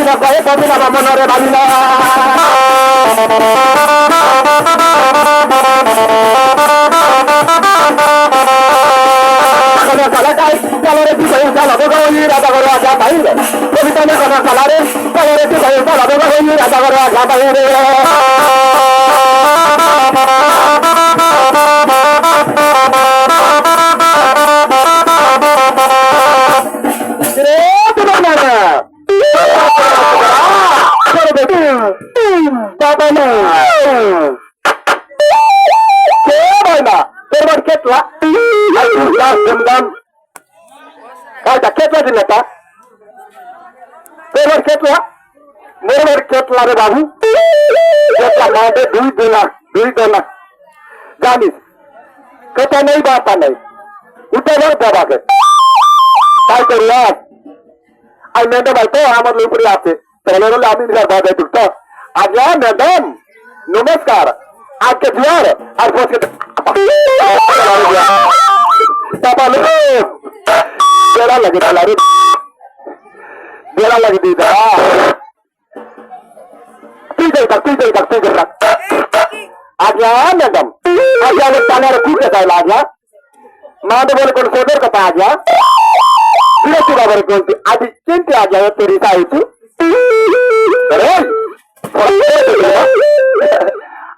না কয়ে কবি না মনরে ভাবি না কালাটাই কালারে কি কই চালাবো গই রাজা করে আজা বাইরে কবিতা না কথা কালারে কালারে কি কই চালাবো গই রাজা করে আজা বাইরে ketla দিলে তা তোর ketla মোর ketla রে বাবু ketla মাঠে দুই দোনা জানিস কথা নেই বাতা নেই উঠে যাও বাবাকে তাই করলে আর ম্যাডাম তো আমার উপরে আছে তাহলে বলে আমি বাবা ঢুকতো আজ্ঞা ম্যাডাম নমস্কার আজকে জোয়ার আর বসে বেড়া লাগে বেড়া লাগে দিদা তুই যাই থাক আজ্ঞা ম্যাডাম আজ্ঞা আমার টানার খুঁজে চাইল আজ্ঞা মা তো বলে কোন সোদের কথা আজ্ঞা বিরক্তি বাবার বলছি আজ চিনতে আজ্ঞা তোর চাইছি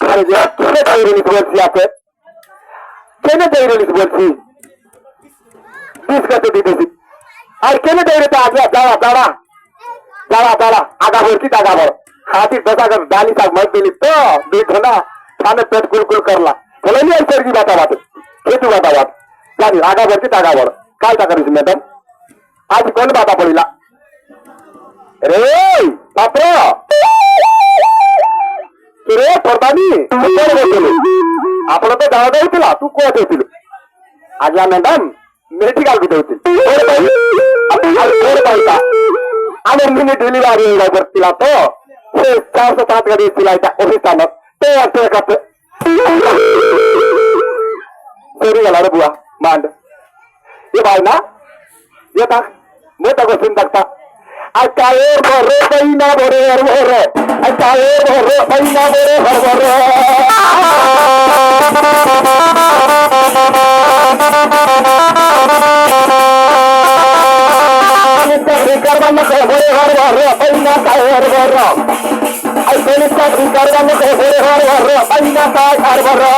আরে যে কেনে তৈরি বলছি আছে কেনে তৈরি বলছি ডিসকাসে দিতেছি আর কেনে তৈরিতে আগে দাঁড়া আগা বলছি আগা বড় হাতির দশা ডালি থাক মত দিলি তো দুই ঘন্টা খানে পেট কুলকুল করলা বলে নি কি বাতা বাত খেতু বাতা বাত জানি আগা বলছি আগা বড় কাল টাকা দিছি ম্যাডাম আজ কোন বাতা পড়িলা রে পাত্র রে পরবানি ଆପଣ ତ ଦାଳ ଦେଉଥିଲା ତୁ କୁଆ ଦେଉଥିଲୁ ଆଜ୍ଞା ମ୍ୟାଡାମ ମେଡିକାଲ କୁ ଦେଉଥିଲି ଆମେ ମିନି ଡେଲିଭରି କରିଥିଲା ତ ସେ 407 ଗାଡି ଥିଲା ଏଇଟା ଅଫିସ୍ଥାନ ସରିଗଲା ରେ ବୁଆ ମାଣ୍ଡ ଏ ଭାଇ ନା ଏ ତା ମୁଁ ତାକୁ ଚିନ୍ତା Acae borro, peina borro, acae borro, peina borro. Ricardo no se puede borro, peina caer borro. Ay, Felipe Ricardo no se puede borro, peina caer borro.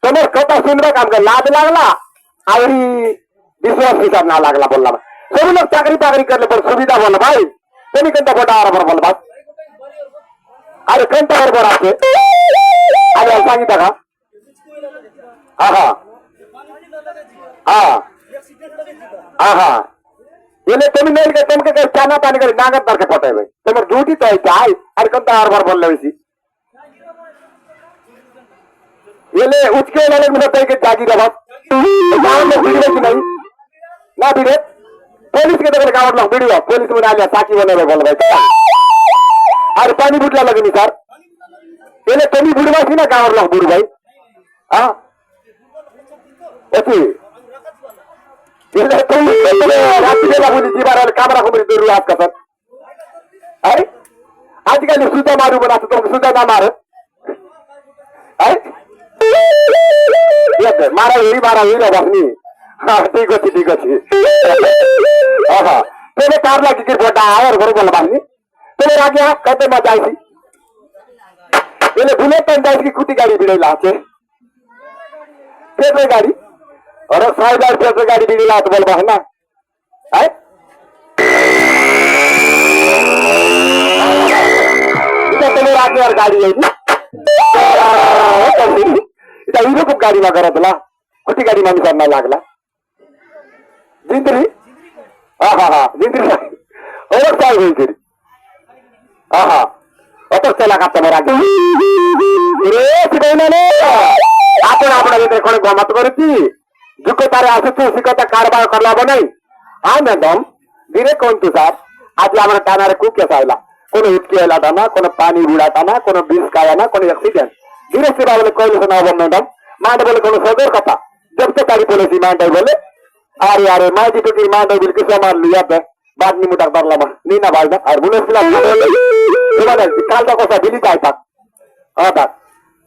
তোমার কথা শুনবে কামকে লাভ লাগলা আর विश्वास हिसाब ना लागला बोलला सभी लोग चाकरी पाकरी करले पर सुविधा बोल भाई तुम्ही कोणता फोटा बरोबर बोल बस अरे कोणता बरोबर आहे अरे सांगितलं का हा येले तुम्ही नाही का तुमके काही चाना पाणी करे नागत बारके फोटा भाई तुम्हार ड्यूटी तो आहे अरे कोणता बरोबर बोलले वैसी येले उचके वाले मिलते के जागी रहा गांव में भिड़े की नहीं ना भिड़े पुलिस के देखो गांव लोग भिड़ियो पुलिस में आलिया साकी बने बोल भाई अरे पानी बुटला लगनी सर येले तुम्ही बुडवासी ना गांव लोग बुड भाई हां ओके येले तुम्ही रात्री लागून जीवाराला कामरा कोमरी दूर रात का सर अरे आजकल सुधा मारू बनातो तुम सुधा ना मार अरे मारा बसनी हाँ ठीक अच्छी तेरे कार लगी कि फोटा आया और घर बोल बानी तेरे आगे कहते मजा आई थी ये बुलेट पेन जाए की कुटी गाड़ी भिड़े लाचे पेट्रोल गाड़ी और 100,000 पेट्रोल गाड़ी भिड़े ला तो बोल बा ना है इधर तेरे आगे और गाड़ी आई थी এটা এইরকম গাড়ি বাগারা দিলা कुठे गाडी माणूस नाही लागला जिंतरी हा हा हा जिंतरी ओळख काय होईल तरी हा हा অতর তেলা কাটতে মারা আপন আপনার ভিতরে কোনো গমাত করেছি যোগ্যতারে আসছে শিক্ষতা কারবার করলাম নাই হ্যাঁ ম্যাডাম ধীরে কোন তু স্যার আজ আমরা টানারে কুকে চাইলা কোনো উটকি এলাটা না কোনো পানি উড়াটা না কোনো বিষ খায়া না কোনো অ্যাক্সিডেন্ট ধীরে সেবা বলে কইলে শোনা হবো ম্যাডাম মাটা বলে কোনো সদর কথা জবতে তারি বলেছি মাটাই বলে আরে আরে মাঝি টুকির মাটাই বলে কিছু আমার লিয়া দে বাদ নিমু ডাক্তার লামা নি না ভাই না আর বলেছিলাম কালটা কথা দিলি তাই থাক থাক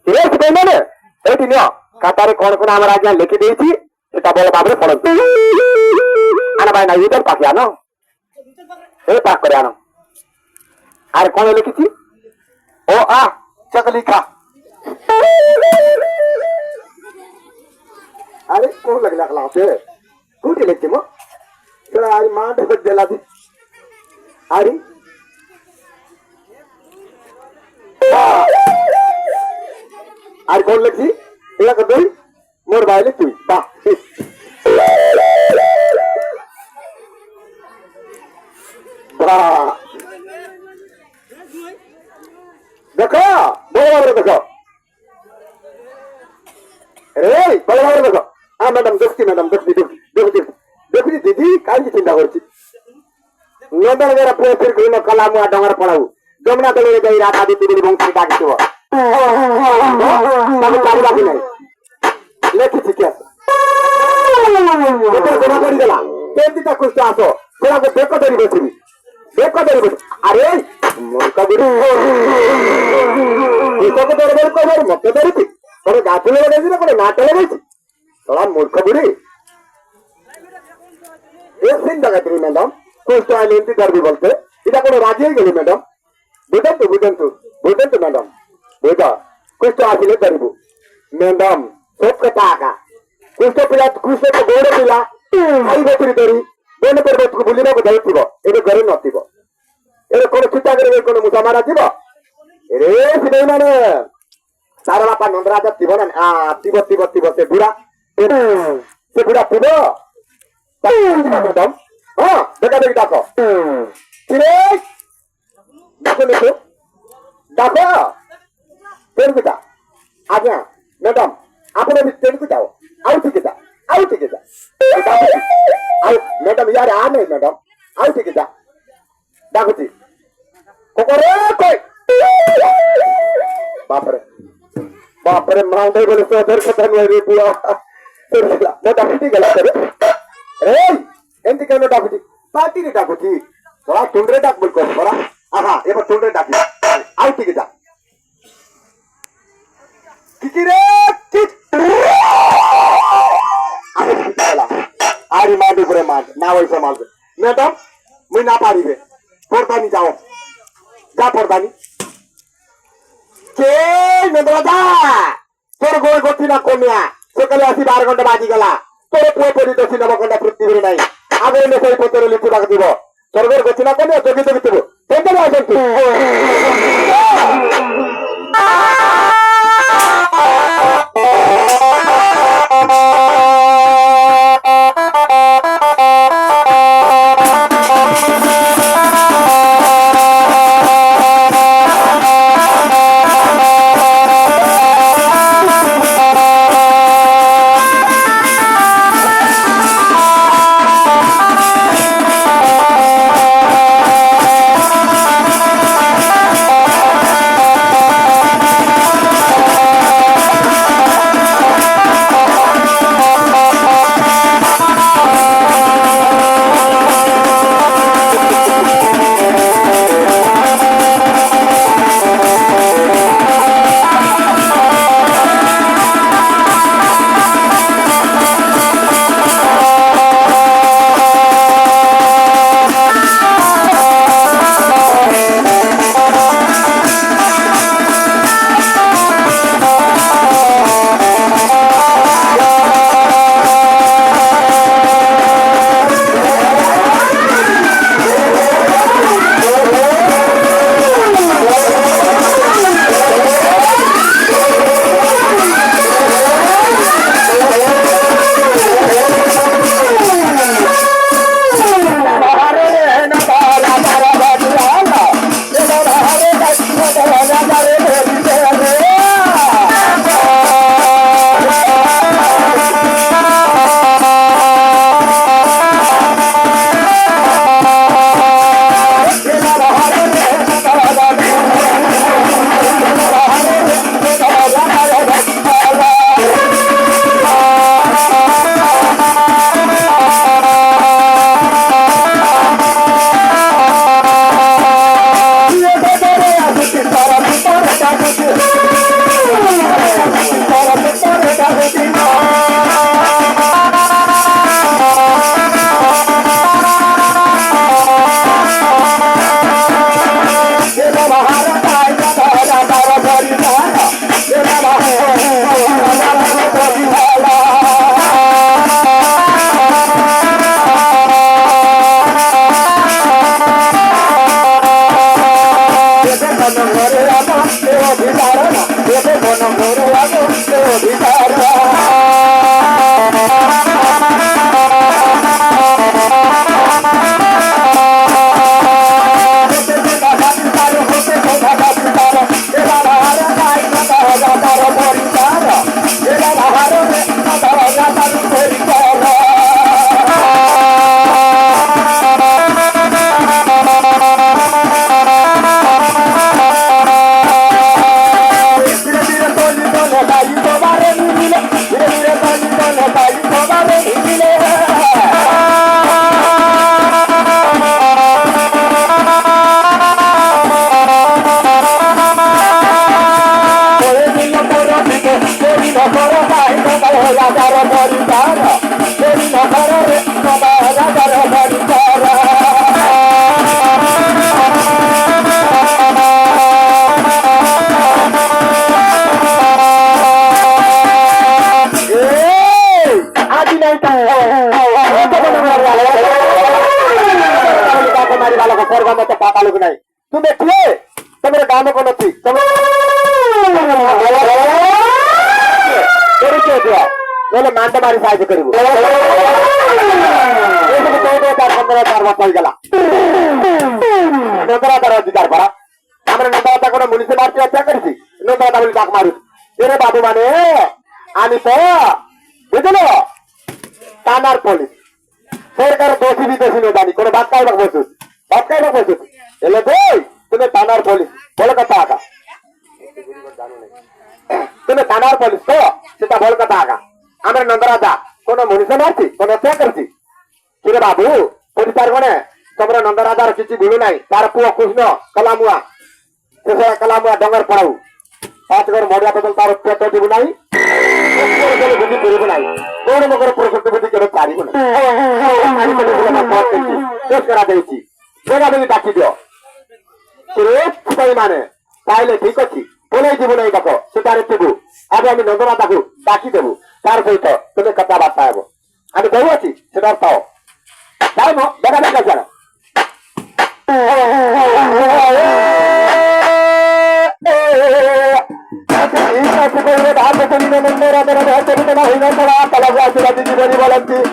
ঠিক আছে মানে এইটি নিও কাতারে কোন কোন আমার আগে লিখে দিয়েছি সেটা বলে বাবরে পড়ো আনা ভাই না ইউটার পাখি আনো এই পাক করে আনো আর কোন লিখেছি ও আ চকলি খা আরে কোন লাগলা ক্লাসে কুটি লিখছি মো আর মা ঢোক দিলা দি আরে আর কোন লিখছি এটা কত মোর বাইলে তুই বাহ দেখো বড় বড় দেখো রে বড় বড় দেখো ম্যাডাম দেখছি ম্যাডাম দেখছি দেখছি দেখছি দিদি কালকে চিন্তা করছি নদর যারা প্রফেসর করিল কলামু আর ডঙ্গার পড়াবো যমুনা দলের যাই রাধা দিদি দিদি বংশী ডাকিব তাকে পারি বাকি নাই লেখিছি কি আছে গোনা করি গেলা পেন্টিটা কুষ্ট আসো তোরাকে বেক ধরি বসিবি বেক ধরি বসি আরে মনকা গুরু তোকে ধরে বের করবে মতে ধরিছি তোর গাছ লেগে গেছিল করে নাটে লেগেছি তোরা মূর্খ বুড়ি এক দিন দেখাতে ম্যাডাম কুষ্ট আইলে এমপি ধরবি বলতে এটা কোনো রাজি হয়ে গেলি ম্যাডাম বুঝেন তো ম্যাডাম বুঝা কুষ্ট আসলে ধরবো ম্যাডাম সব কথা আঁকা কুষ্ট পিলা কুষ্ট তো গৌড় পিলা আই বছরি ধরি বন পর্বতକୁ ବୁଲିବାକୁ ଯାଉଥିବ ଏବେ ଘରେ ନଥିବ ଏବେ କଣ ଚିନ୍ତା କରିବେ କଣ ମୁସା ମାରା ଥିବ ରେ ସିନେଇ ମାନେ ତାର ବାପା ନନ୍ଦରାଜ ଥିବ ନା ଥିବ ସେ ବୁଢା ଥିବ ମ୍ୟାଡାମ ହଁ ଦେଖା ଦେଖି ଡାକ ডাকো ডাক তেলকুটা আজ্ঞা ম্যাডাম আপনি তেলকু যাও আউ ঠিক যা আউ ম্যাডাম ইয়ারে আ নাই ম্যাডাম আউ ঠিক যা ডাকুছি কোকরে কই বাপরে মাউন্টে বলে সদর কথা নয় রে বুয়া না ডাকুছি গেলা রে এন্টি কেন ডাকুছি পার্টি রে ডাকুছি তোরা তুন্ডরে ডাক বল কর তোরা আহা এবার তুন্ডরে ডাকি আউ ঠিক যা কি রে আরে মাটি করে মাঠ না ওইসব মারবে ম্যাডাম মুই না পারিবে পড়তানি যাও যা পড়তানি কে মেদরাজা তোর গোল করছি না কমিয়া সকালে আসি 12 ঘন্টা বাজি গেলা তোর পুরো পরিদর্শী 9 ঘন্টা পৃথিবীর নাই আগে সেই পত্র লিখে রাখ দিব তোর গোল করছি না কমিয়া যোগী যোগী দেবো কেন আসেন তুই মারি ভালো পরবার মতো পাতা লোক নাই তুমি দেখলে তোমার গান কোন ঠিক বলে মানটা মারি সাহায্য করিব অধিকার করা আমরা নন্দরাতা কোনো মুনিষে মারতে হত্যা করেছি নন্দরাতা বলে ডাক মারুস এরে বাবু মানে আমি তো বুঝলো থানার পুলিশ সরকার দোষী বিদেশি নেই জানি কোনো ভাত খাইবাক বসুস এলে বই তুমি থানার পুলিশ বলে কথা আঁকা তুমি থানার পুলিশ তো সেটা বল কথা আঁকা আমরা নন্দরাতা কোনো মুনিষে মারছি কোনো হত্যা করেছি কিরে বাবু পরিষ্কার করে তোমরা নন্দরাজার কিছু ভুলু নাই তার পুয়া কৃষ্ণ কলামুয়া সেসব কলামুয়া ডঙ্গর পড়াও 5 ঘর মরিয়া বদল তার পেট দিব নাই বুদ্ধি করব নাই কোন মকর প্রশস্ত বুদ্ধি করে পারিব না আমি তো বলে না পথ দেখি শেষ করা দেইছি সেটা তুমি ডাকি দিও মানে তাইলে ঠিক আছে বলে দিব না এই দেখো সেটারে দেবো আগে আমি নন্দরাজাকে ডাকি দেবো তার সহিত তুমি কথাবার্তা হবো আমি বউ আছি সেটা পাও তাই না দেখা দেখা যারা বলছি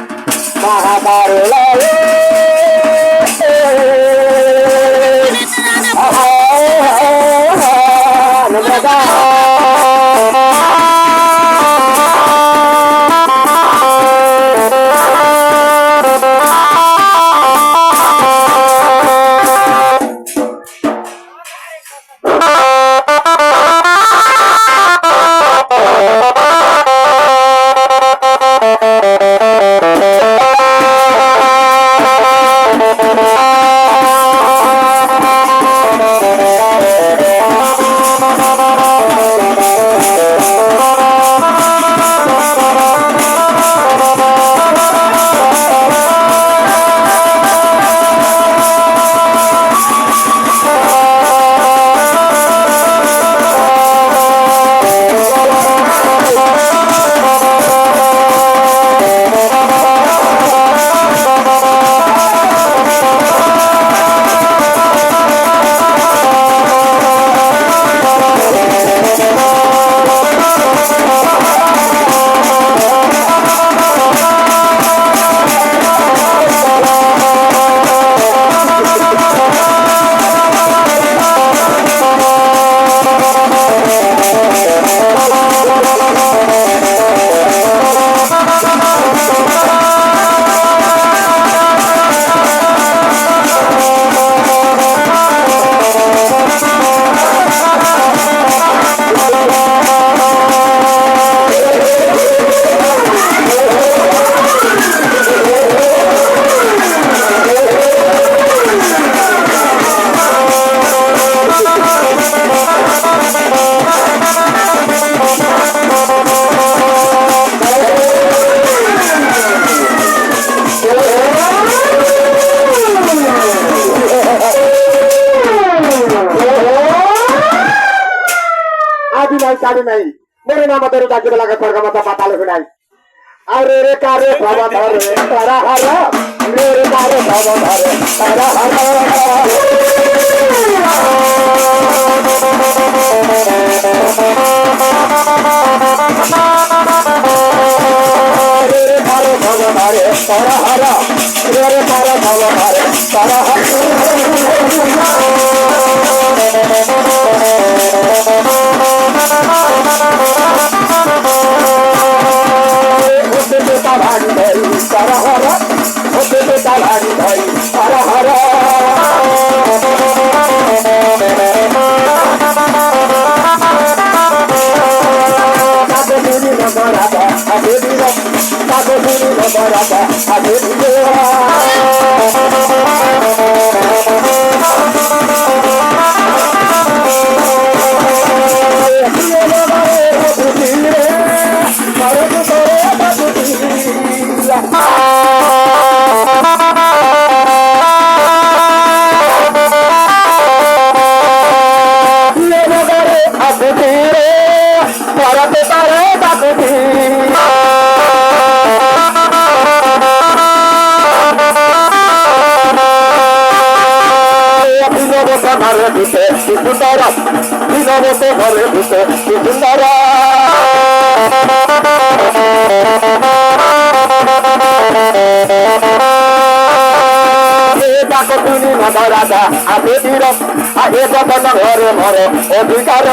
নাই মেরে নাম আমাদের ডাকি লাগে সরকার মতো মাথা লেগে নাই আরে রে কারে বাবা ধরে তারা হারা রে রে কারে বাবা ধরে তারা হারা রে রে কারে বাবা ধরে তারা হারা রে রে কারে বাবা ধরে তারা হারা ভাড়ি ধরি তারা হারা হতে বেটা ভাড়ি ধরি তারা হারা তাকে দিদি নবরাজা আগে দিল তাকে দিদি নবরাজা আগে দিল ঘরে ঢুকে কি সুন্দর দিনমতো ঘরে ঢুকে কি সুন্দর ডাকো তুমি মাতা রাজা আগে ধীর আগে যখন ঘরে মরে অধিকার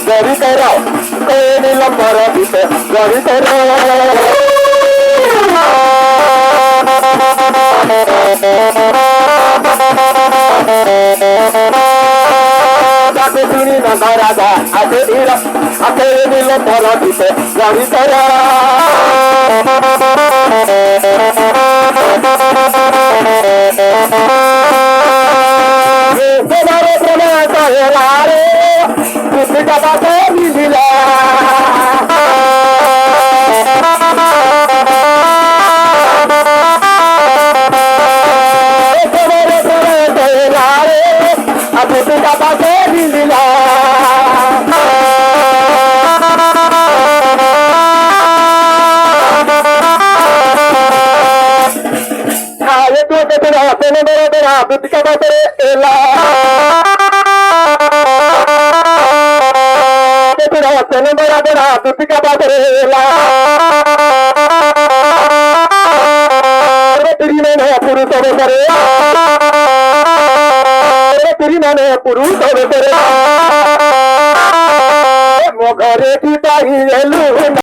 गरी करो नीलम्बर गरी करो राजा आगे धीर आगे नीलम्बर गरी करो पुरुष घरे की